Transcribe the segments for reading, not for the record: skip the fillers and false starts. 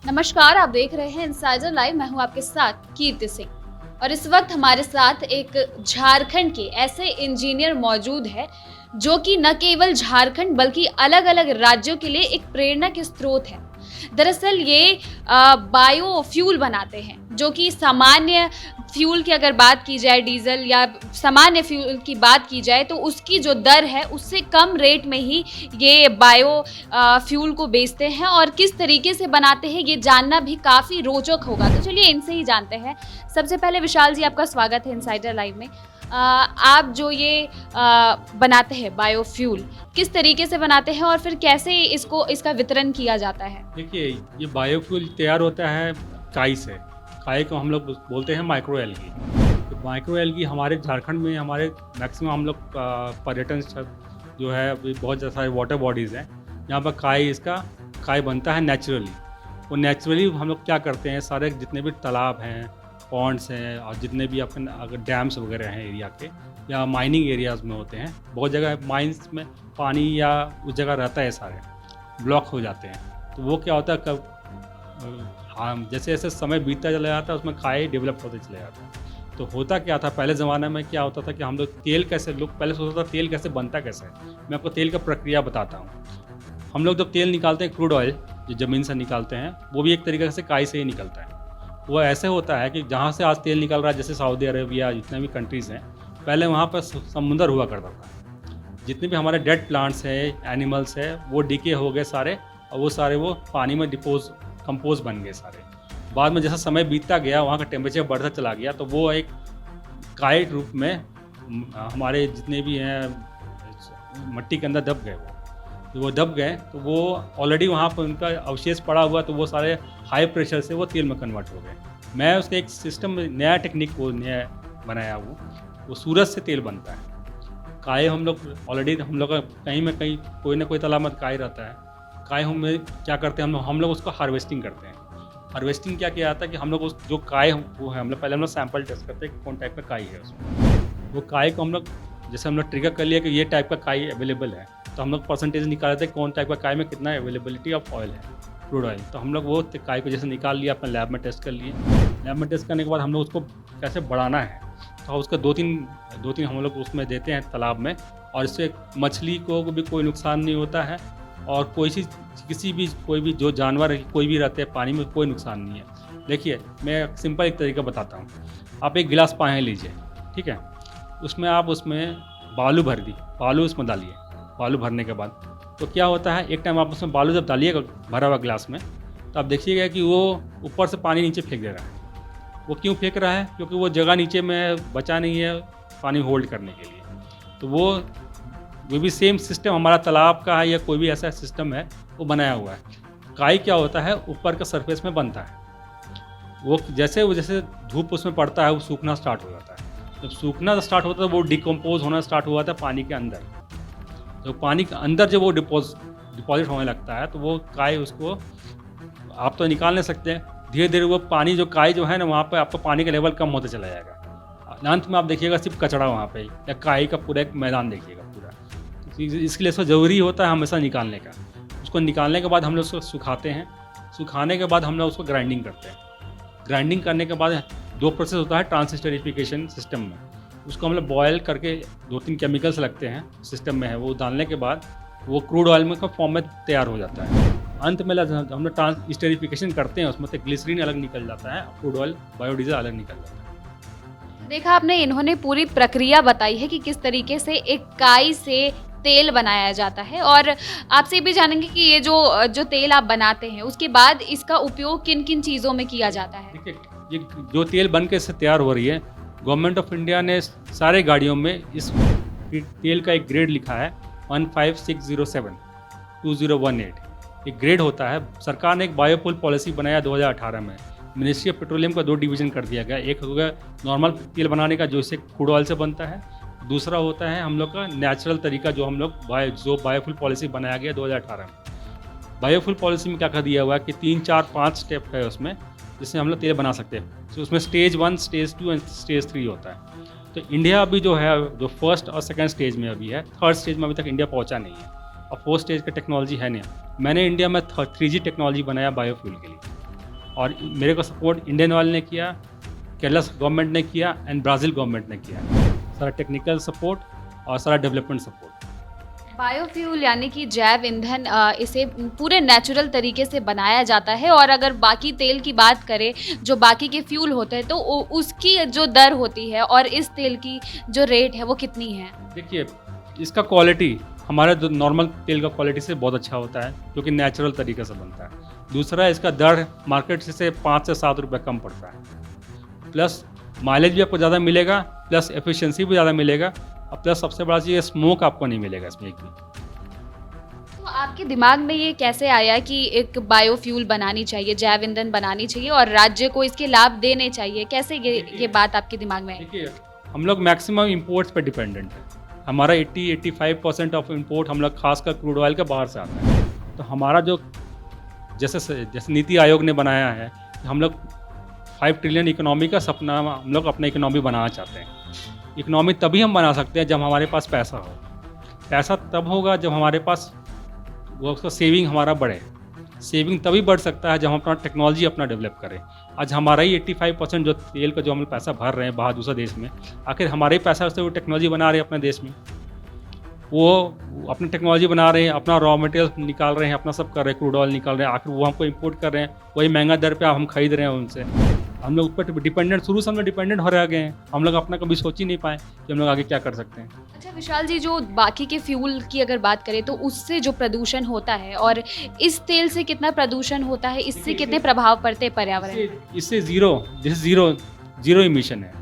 नमस्कार, आप देख रहे हैं इनसाइडर लाइव। मैं हूं आपके साथ कीर्ति सिंह और इस वक्त हमारे साथ एक झारखंड के ऐसे इंजीनियर मौजूद है जो कि न केवल झारखंड बल्कि अलग अलग राज्यों के लिए एक प्रेरणा के स्रोत है। दरअसल ये बायो फ्यूल बनाते हैं जो कि सामान्य फ्यूल की अगर बात की जाए, डीजल या सामान्य फ्यूल की बात की जाए तो उसकी जो दर है उससे कम रेट में ही ये बायो फ्यूल को बेचते हैं और किस तरीके से बनाते हैं ये जानना भी काफ़ी रोचक होगा। तो चलिए इनसे ही जानते हैं। सबसे पहले विशाल जी, आपका स्वागत है इनसाइडर लाइव में। आप जो ये बनाते हैं बायो फ्यूल, किस तरीके से बनाते हैं और फिर कैसे इसका वितरण किया जाता है? देखिए, ये बायोफ्यूल तैयार होता है काई से। काई को हम लोग बोलते हैं माइक्रो एल्गी। तो माइक्रो एल्गी हमारे झारखंड में हमारे मैक्सिमम हम लोग पर्यटन स्थल जो है अभी बहुत सारे वाटर बॉडीज़ हैं यहाँ पर काई बनता है नेचुरली। वो नेचुरली हम लोग क्या करते हैं, सारे जितने भी तालाब हैं, पॉन्ड्स हैं और जितने भी अपन अगर डैम्स वगैरह हैं एरिया के या माइनिंग एरियाज़ में होते हैं, बहुत जगह माइंस में पानी या उस जगह रहता है, सारे ब्लॉक हो जाते हैं। तो वो क्या होता है, कब हाँ जैसे जैसे समय बीतता चला जाता है उसमें काई डेवलप होते चले जाते हैं। तो होता क्या था पहले ज़माने में, क्या होता था कि हम लोग तेल कैसे, लोग पहले सोचता था तेल कैसे बनता कैसे है। मैं आपको तेल का प्रक्रिया बताता हूँ। हम लोग जब तेल निकालते हैं, क्रूड ऑयल जो ज़मीन से निकालते हैं, वो भी एक तरीके से काई से ही निकलता है। वो ऐसे होता है कि जहाँ से आज तेल निकल रहा है, जैसे सऊदी अरेबिया जितने भी कंट्रीज़ हैं, पहले वहाँ पर समुंदर हुआ करता था। जितने भी हमारे डेड प्लांट्स हैं, एनिमल्स हैं, वो डीके हो गए सारे और वो सारे वो पानी में कंपोज बन गए सारे। बाद में जैसा समय बीतता गया, वहाँ का टेम्परेचर बढ़ता चला गया, तो वो एक काई रूप में हमारे जितने भी हैं मिट्टी के अंदर दब गए। वो दब गए तो वो ऑलरेडी वहाँ पर उनका अवशेष पड़ा हुआ, तो वो सारे हाई प्रेशर से वो तेल में कन्वर्ट हो गए। मैं उसके एक सिस्टम नया टेक्निक को नया बनाया हूँ, वो सूरज से तेल बनता है। काई हम लोग ऑलरेडी हम लोग का कहीं में कहीं कोई ना कोई तालाब में काई रहता है। काई हम क्या करते हैं, हम लोग उसको हार्वेस्टिंग करते हैं। हार्वेस्टिंग क्या किया जाता है कि हम लोग उस जो काई वो है, हम लोग सैंपल टेस्ट करते हैं कि कौन टाइप का काई है उसमें। वो काई को हम लोग जैसे हम लोग ट्रिगर कर लिया कि ये टाइप का काई अवेलेबल है, तो हम लोग परसेंटेज निकाल देते हैं कौन टाइप का काई में कितना अवेलेबिलिटी ऑफ ऑयल है, क्रूड ऑयल। तो हम लोग वो काई को जैसे निकाल लिया, अपने लैब में टेस्ट कर लिए। लैब में टेस्ट करने के बाद हम लोग उसको कैसे बढ़ाना है, तो उसका दो तीन हम लोग उसमें देते हैं तालाब में, और इससे मछली को भी कोई नुकसान नहीं होता है और कोई भी जो जानवर कोई भी रहते हैं पानी में, कोई नुकसान नहीं है। देखिए, मैं सिंपल एक तरीका बताता हूँ। आप एक गिलास पानी लीजिए, ठीक है, उसमें आप उसमें बालू भर दी, बालू उसमें डालिए। बालू भरने के बाद तो क्या होता है, एक टाइम आप उसमें बालू जब डालिएगा भरा हुआ गिलास में, तो आप देखिएगा कि वो ऊपर से पानी नीचे फेंक दे रहा है। वो क्यों फेंक रहा है? क्योंकि वो जगह नीचे में बचा नहीं है पानी होल्ड करने के लिए। तो वो भी सेम सिस्टम हमारा तालाब का है या कोई भी ऐसा सिस्टम है, वो बनाया हुआ है। काई क्या होता है, ऊपर का सरफेस में बनता है। वो जैसे धूप उसमें पड़ता है, वो सूखना स्टार्ट हो जाता है। जब सूखना स्टार्ट होता है, वो डिकम्पोज होना स्टार्ट हुआ था पानी के अंदर। तो पानी के अंदर जब वो डिपॉजिट होने लगता है, तो वो काई उसको आप तो निकाल नहीं सकते। धीरे धीरे वो पानी जो काई जो है ना, वहाँ पे आपका पानी का लेवल कम होता चला जाएगा। अंत में आप देखिएगा सिर्फ कचरा वहाँ पे, या काई का पूरा एक मैदान देखिएगा पूरा। इसके लिए इसको ज़रूरी होता है हमेशा निकालने का। उसको निकालने के बाद हम लोग उसको सुखाते हैं। सुखाने के बाद हम लोग उसको ग्राइंडिंग करते हैं। ग्राइंडिंग करने के बाद 2 प्रोसेस होता है ट्रांसिस्टरिफिकेशन सिस्टम में। उसको हम लोग बॉयल करके 2-3 केमिकल्स लगते हैं सिस्टम में है, वो डालने के बाद वो क्रूड ऑयल में का फॉर्म में तैयार हो जाता है। अंत में हम लोग ट्रांसिस्टरिफिकेशन करते हैं, उसमें से ग्लिसरीन अलग निकल जाता है, क्रूड ऑयल बायोडीजल अलग निकल जाता है। देखा आपने, इन्होंने पूरी प्रक्रिया बताई है कि किस तरीके से एक काई से तेल बनाया जाता है और आपसे भी जानेंगे कि ये जो तेल आप बनाते हैं उसके बाद इसका उपयोग किन किन चीज़ों में किया जाता है। देखिए, ये जो तेल बन के इससे तैयार हो रही है, गवर्नमेंट ऑफ इंडिया ने सारे गाड़ियों में इस तेल का एक ग्रेड लिखा है 15607 2018। एक ग्रेड होता है। सरकार ने एक बायोफ्यूल पॉलिसी बनाया 2018 में। मिनिस्ट्री ऑफ पेट्रोलियम का 2 डिवीज़न कर दिया गया। एक हो गया नॉर्मल तेल बनाने का, जो इससे क्रूड ऑयल से बनता है। दूसरा होता है हम लोग का नेचुरल तरीका, जो हम लोग बायोफ्यूल पॉलिसी बनाया गया 2018 में। बायोफ्यूल पॉलिसी में क्या कर दिया हुआ है कि 3, 4, 5 स्टेप है उसमें, जिससे हम लोग तेल बना सकते हैं। तो उसमें स्टेज 1, स्टेज 2 एंड स्टेज 3 होता है। तो इंडिया अभी जो है, जो फर्स्ट और सेकंड स्टेज में अभी है, थर्ड स्टेज में अभी तक इंडिया पहुंचा नहीं है और फोर्थ स्टेज का टेक्नोलॉजी है नहीं। मैंने इंडिया में 3G टेक्नोलॉजी बनाया बायोफ्यूल के लिए। और मेरे को सपोर्ट इंडियन ऑयल ने किया, केरला गवर्नमेंट ने किया एंड ब्राज़ील गवर्नमेंट ने किया। सारा टेक्निकल सपोर्ट और सारा डेवलपमेंट सपोर्ट। बायोफ्यूल यानी कि जैव ईंधन इसे पूरे नेचुरल तरीके से बनाया जाता है। और अगर बाकी तेल की बात करें, जो बाकी के फ्यूल होते हैं, तो उसकी जो दर होती है और इस तेल की जो रेट है वो कितनी है? देखिए, इसका क्वालिटी हमारे जो नॉर्मल तेल का क्वालिटी से बहुत अच्छा होता है, क्योंकि नेचुरल तरीके से बनता है। दूसरा, इसका दर मार्केट से 5 से 7 रुपये कम पड़ता है। प्लस माइलेज भी आपको ज़्यादा मिलेगा, प्लस एफिशिएंसी भी ज़्यादा मिलेगा, और प्लस सबसे बड़ा चीज़, स्मोक आपको नहीं मिलेगा इसमें एक भी। तो आपके दिमाग में ये कैसे आया कि एक बायोफ्यूल बनानी चाहिए, जैव ईंधन बनानी चाहिए और राज्य को इसके लाभ देने चाहिए? कैसे ये बात आपके दिमाग में आई? देखिए, हम लोग मैक्सिमम इंपोर्ट्स पे डिपेंडेंट है। हमारा 80-85% ऑफ इंपोर्ट हम लोग खासकर क्रूड ऑयल के बाहर से आता है। तो हमारा जो जैसे नीति आयोग ने बनाया है कि हम लोग 5 ट्रिलियन इकोनॉमी का सपना हम लोग अपना इकोनॉमी बनाना चाहते हैं। इकोनॉमी तभी हम बना सकते हैं जब हमारे पास पैसा हो। पैसा तब होगा जब हमारे पास वो उसका सेविंग हमारा बढ़े। सेविंग तभी बढ़ सकता है जब हम अपना टेक्नोलॉजी अपना डेवलप करें। आज हमारा ही 85% जो तेल का जो हम पैसा भर रहे हैं बाहर दूसरे देश में, आखिर हमारे ही पैसा से वो टेक्नोलॉजी बना रहे हैं अपने देश में। वो अपनी टेक्नोलॉजी बना रहे हैं, अपना रॉ मटेरियल निकाल रहे हैं, अपना सब कर रहे हैं, क्रूड ऑयल निकाल रहे हैं, आखिर वो हमको इंपोर्ट कर रहे हैं, वही महंगा दर पे हम खरीद रहे हैं उनसे। हम लोग ऊपर डिपेंडेंट, शुरू से हम लोग डिपेंडेंट हो रह गए हैं। हम लोग अपना कभी सोच ही नहीं पाए कि हम लोग आगे क्या कर सकते हैं। अच्छा विशाल जी, जो बाकी के फ्यूल की अगर बात करें तो उससे जो प्रदूषण होता है और इस तेल से कितना प्रदूषण होता है, इससे कितने प्रभाव पड़ते हैं पर्यावरण? इससे जीरो इमिशन है।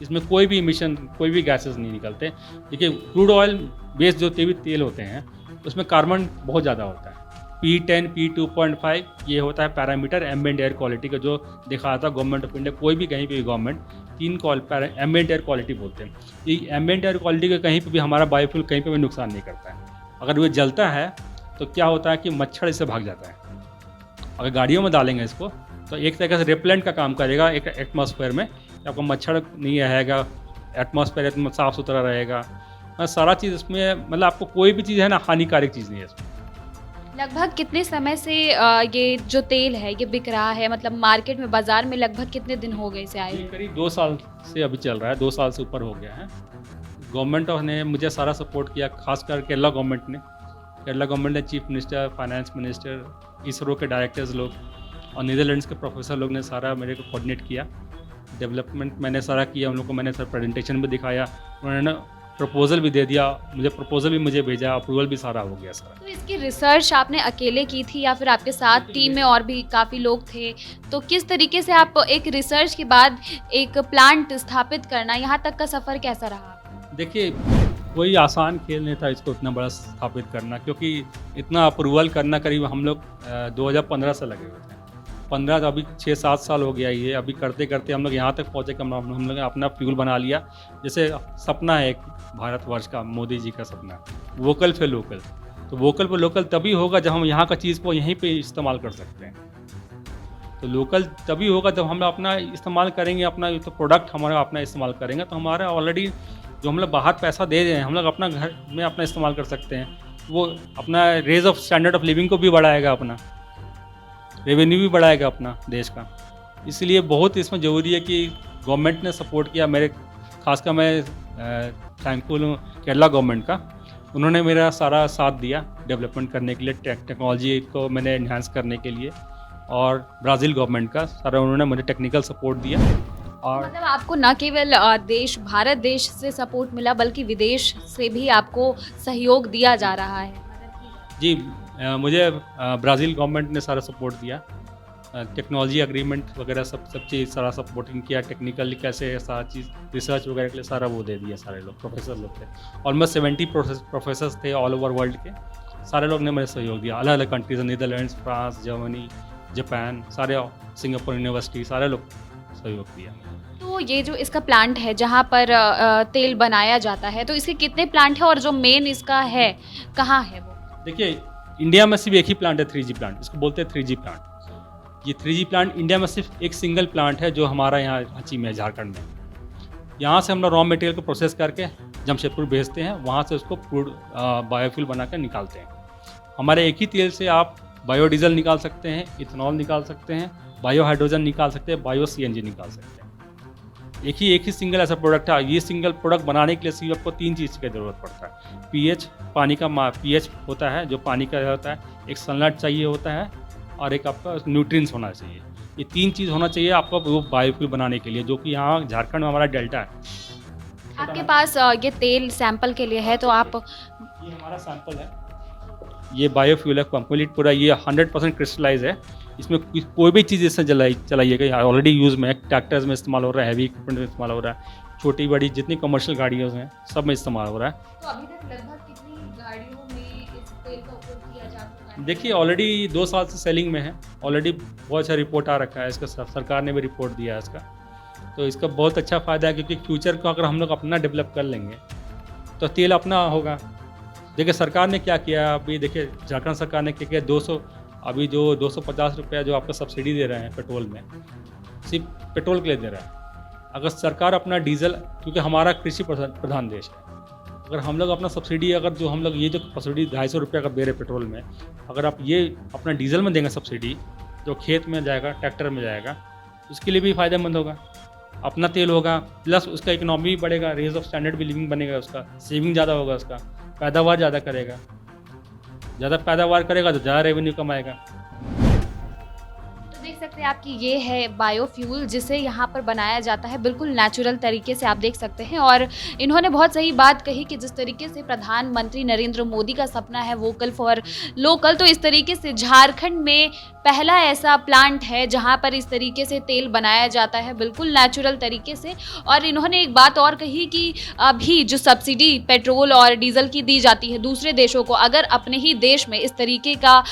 इसमें कोई भी इमिशन, कोई भी गैसेस नहीं निकलते। देखिए, क्रूड ऑयल बेस्ड जो तेल होते हैं उसमें कार्बन बहुत ज़्यादा होता है। P10, P2.5 ये होता है पैरामीटर एम्बिएंट एयर क्वालिटी का, जो दिखाया था गवर्नमेंट ऑफ इंडिया, कोई भी कहीं पे भी गवर्नमेंट 3 एम्बिएंट एयर क्वालिटी बोलते हैं। ये एम्बिएंट एयर क्वालिटी का कहीं पे भी हमारा बायोफ्यूल कहीं पे भी नुकसान नहीं करता है। अगर वो जलता है तो क्या होता है कि मच्छर इससे भाग जाता है। अगर गाड़ियों में डालेंगे इसको तो एक तरीके से रिपेलेंट का काम करेगा एक एटमॉस्फेयर में, आपको मच्छर नहीं रहेगा, एटमॉस्फेयर एकदम साफ़ सुथरा रहेगा। सारा चीज़ इसमें, मतलब आपको कोई भी चीज़ है ना, हानिकारक चीज़ नहीं है इसमें। लगभग कितने समय से ये जो तेल है ये बिक रहा है, मतलब मार्केट में, बाजार में लगभग कितने दिन हो गए इसे आए ये हुए? करीब 2 साल से अभी चल रहा है, 2 साल से ऊपर हो गया है। गवर्नमेंट ने मुझे सारा सपोर्ट किया, खासकर केरला गवर्नमेंट ने। केरला गवर्नमेंट ने chief minister, finance minister, ISRO के डायरेक्टर्स लोग और नीदरलैंड्स के प्रोफेसर लोग ने सारा मेरे को कोऑर्डिनेट किया। डेवलपमेंट मैंने सारा किया, उन लोगों को मैंने सारा प्रेजेंटेशन भी दिखाया, उन्होंने प्रपोजल भी दे दिया मुझे, प्रपोजल भी मुझे भेजा, अप्रूवल भी सारा हो गया सारा। तो इसकी रिसर्च आपने अकेले की थी या फिर आपके साथ टीम में और भी काफ़ी लोग थे? तो किस तरीके से आप एक रिसर्च के बाद एक प्लांट स्थापित करना, यहाँ तक का सफ़र कैसा रहा? देखिए, कोई आसान खेल नहीं था इसको इतना बड़ा स्थापित करना, क्योंकि इतना अप्रूवल करना करीब हम लोग 2015 से लगे हुए थे। 15 तो अभी 6-7 साल हो गया ये। अभी करते करते हम लोग यहाँ तक पहुँचे कि हम लोग अपना फ्यूल बना लिया। जैसे सपना है एक भारतवर्ष का, मोदी जी का सपना, वोकल फॉर लोकल। तो वोकल फॉर लोकल तभी होगा जब हम यहाँ का चीज़ को यहीं पे इस्तेमाल कर सकते हैं। तो लोकल तभी होगा जब हम अपना इस्तेमाल करेंगे, अपना तो प्रोडक्ट हमारा अपना इस्तेमाल करेंगे, तो हमारा ऑलरेडी जो हम लोग बाहर पैसा दे रहे हैं, हम लोग अपना घर में अपना इस्तेमाल कर सकते हैं। वो अपना raise of standard of living को भी बढ़ाएगा, अपना रेवेन्यू भी बढ़ाएगा अपना देश का। इसलिए बहुत इसमें ज़रूरी है कि गवर्नमेंट ने सपोर्ट किया। मेरे खासकर मैं थैंकफुल हूँ केरला गवर्नमेंट का, उन्होंने मेरा सारा साथ दिया डेवलपमेंट करने के लिए, टेक्नोलॉजी को मैंने इन्हांस करने के लिए, और ब्राज़ील गवर्नमेंट का सारा उन्होंने मुझे टेक्निकल सपोर्ट दिया। और मतलब आपको न केवल भारत देश से सपोर्ट मिला बल्कि विदेश से भी आपको सहयोग दिया जा रहा है? जी, मुझे ब्राज़ील गवर्नमेंट ने सारा सपोर्ट दिया, टेक्नोलॉजी एग्रीमेंट वगैरह सब चीज़ सारा सपोर्टिंग किया, टेक्निकली कैसे है सारा चीज़, रिसर्च वगैरह के लिए सारा वो दे दिया। सारे लोग प्रोफेसर लोग थे, ऑलमोस्ट 70 प्रोफेसर्स थे ऑल ओवर वर्ल्ड के। सारे लोग ने मुझे सहयोग दिया, अलग अलग countries, Netherlands, France, Germany, Japan, सारे, सिंगापुर यूनिवर्सिटी, सारे लोग सहयोग दिया। तो ये जो इसका प्लांट है जहाँ पर तेल बनाया जाता है, तो इसके कितने प्लांट हैं और जो मेन इसका है कहाँ है वो? देखिए, इंडिया में सिर्फ एक ही प्लांट है, 3G प्लांट, इसको बोलते हैं 3G प्लांट। ये 3G प्लांट इंडिया में सिर्फ एक सिंगल प्लांट है जो हमारा यहाँ रांची में, झारखंड में। यहाँ से हम लोग रॉ मटेरियल को प्रोसेस करके जमशेदपुर भेजते हैं, वहाँ से उसको क्रूड बायोफ्यूल बना कर निकालते हैं। हमारे एक ही तेल से आप बायोडीज़ल निकाल सकते हैं, इथेनॉल निकाल सकते हैं, बायो हाइड्रोजन निकाल सकते हैं, बायो सीएनजी निकाल सकते हैं। एक ही सिंगल ऐसा प्रोडक्ट है। ये सिंगल प्रोडक्ट बनाने के लिए सिर्फ आपको 3 चीज़ की ज़रूरत पड़ता है। पीएच, पानी का पीएच होता है जो पानी का होता है, एक सनलाइट चाहिए होता है और एक आपका न्यूट्रिएंट्स होना चाहिए। ये 3 चीज़ होना चाहिए आपका वो बायोफ्यूल बनाने के लिए, जो कि यहाँ झारखंड में हमारा डेल्टा है। आपके पास ये तेल सैंपल के लिए है, तो आप ये हमारा सैंपल है, ये बायोफ्यूल है कंप्लीट पूरा, ये 100% क्रिस्टलाइज है। इसमें कोई भी चीज़ इससे चलाइएगा, ऑलरेडी यूज़ में है, ट्रैक्टर्स में इस्तेमाल हो रहा है, हैवी इक्विपमेंट में इस्तेमाल हो रहा है, छोटी बड़ी जितनी कमर्शियल गाड़ियों हैं सब में इस्तेमाल हो रहा है। तो अभी तक लगभग कितनी गाड़ियों में इस तेल का उपयोग किया जा चुका है? देखिए ऑलरेडी 2 साल से सेलिंग में है, ऑलरेडी बहुत अच्छा रिपोर्ट आ रखा है इसका, सरकार ने भी रिपोर्ट दिया है इसका। तो इसका बहुत अच्छा फ़ायदा है, क्योंकि फ्यूचर को अगर हम लोग अपना डेवलप कर लेंगे तो तेल अपना होगा। देखिए सरकार ने क्या किया, अभी देखिए झारखंड सरकार ने क्या किया, 200 अभी जो 250 रुपया जो आपका सब्सिडी दे रहे हैं पेट्रोल में, सिर्फ पेट्रोल के लिए दे रहा है। अगर सरकार अपना डीजल, क्योंकि हमारा कृषि प्रधान देश है, अगर हम लोग अपना सब्सिडी, अगर जो हम लोग ये जो सब्सिडी 250 रुपये का दे रहे पेट्रोल में, अगर आप ये अपना डीजल में देंगे सब्सिडी, जो खेत में जाएगा, ट्रैक्टर में जाएगा, उसके लिए भी फ़ायदेमंद होगा। अपना तेल होगा, प्लस उसका इकोनॉमी भी बढ़ेगा, रेज ऑफ स्टैंडर्ड भी लिविंग बनेगा, उसका सेविंग ज़्यादा होगा, उसका पैदावार ज़्यादा करेगा, ज़्यादा पैदावार करेगा तो ज़्यादा रेवेन्यू कमाएगा। तो देख सकते हैं आपकी ये है बायोफ्यूल, जिसे यहाँ पर बनाया जाता है बिल्कुल नेचुरल तरीके से, आप देख सकते हैं। और इन्होंने बहुत सही बात कही कि जिस तरीके से प्रधानमंत्री नरेंद्र मोदी का सपना है वोकल फॉर लोकल, तो इस तरीके से झारखंड में पहला ऐसा प्लांट है जहाँ पर इस तरीके से तेल बनाया जाता है बिल्कुल नेचुरल तरीके से। और इन्होंने एक बात और कही कि अभी जो सब्सिडी पेट्रोल और डीजल की दी जाती है दूसरे देशों को, अगर अपने ही देश में इस तरीके का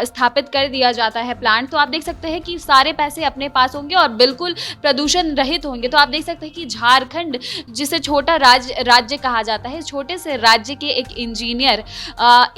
स्थापित कर दिया जाता है प्लांट, तो आप देख सकते हैं कि सारे पैसे अपने पास होंगे और बिल्कुल प्रदूषण रहित होंगे। तो आप देख सकते हैं कि झारखंड, जिसे छोटा राज्य कहा जाता है, छोटे से राज्य के एक इंजीनियर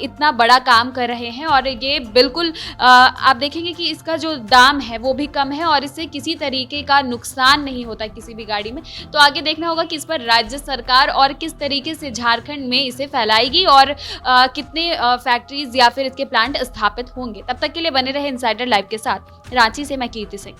इतना बड़ा काम कर रहे हैं। और ये बिल्कुल आप देखेंगे कि इसका जो दाम है वो भी कम है और इससे किसी तरीके का नुकसान नहीं होता किसी भी गाड़ी में। तो आगे देखना होगा कि इस पर राज्य सरकार और किस तरीके से झारखंड में इसे फैलाएगी और कितने फैक्ट्रीज या फिर इसके प्लांट स्थापित होंगे। तब तक के लिए बने रहे इनसाइडर लाइव के साथ। रांची से मैं कीर्ति सिंह।